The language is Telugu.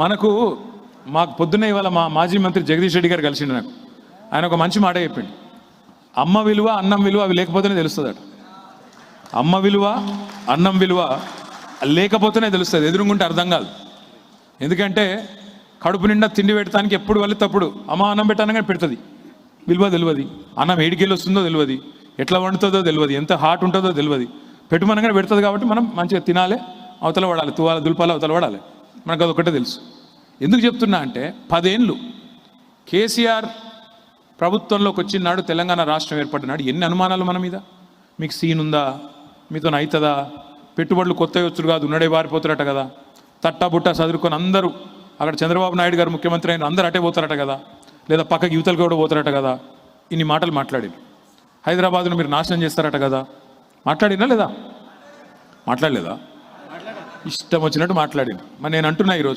మనకు మాకు పొద్దున్నే ఇవాళ మా మాజీ మంత్రి జగదీష్ రెడ్డి గారు కలిసిండు నాకు. ఆయన ఒక మంచి మాట చెప్పిండు. అమ్మ విలువ అన్నం విలువ అవి లేకపోతేనే తెలుస్తుందట. అమ్మ విలువ అన్నం విలువ లేకపోతేనే తెలుస్తుంది, ఎదురుగుంటే అర్థం కాదు. ఎందుకంటే కడుపు నిండా తిండి పెట్టడానికి ఎప్పుడు వెళ్ళి తప్పుడు అమ్మ అన్నం పెట్టానగానే పెడుతుంది, విలువ తెలియదు. అన్నం ఏడికెళ్ళి వస్తుందో తెలియదు, ఎట్లా వండుతుందో తెలియదు, ఎంత హాట్ ఉంటుందో తెలియదు. పెట్టుమనగానే పెడుతుంది కాబట్టి మనం మంచిగా తినాలి, అవతల పడాలి, తువాల దుల్పాలి, అవతల పడాలి. మనకు అదొకటే తెలుసు. ఎందుకు చెప్తున్నా అంటే 10 ఏళ్ళు కేసీఆర్ ప్రభుత్వంలోకి వచ్చినాడు, తెలంగాణ రాష్ట్రం ఏర్పడినాడు. ఎన్ని అనుమానాలు మన మీద. మీకు సీన్ ఉందా, మీతో అవుతుందా, పెట్టుబడులు కొత్తవి వచ్చుడు కాదు, ఉన్నడే వారిపోతారట కదా, తట్టా బుట్టా చదువుకొని అందరూ అక్కడ చంద్రబాబు నాయుడు గారు ముఖ్యమంత్రి అయిన అందరూ అటే పోతారట కదా, లేదా పక్కకి యువతలు కూడా పోతారట కదా. ఇన్ని మాటలు మాట్లాడారు. హైదరాబాద్ను మీరు నాశనం చేస్తారట కదా, మాట్లాడినా లేదా? మాట్లాడలేదా? ఇష్టం వచ్చినట్టు మాట్లాడింది. మరి నేను అంటున్నా ఈరోజు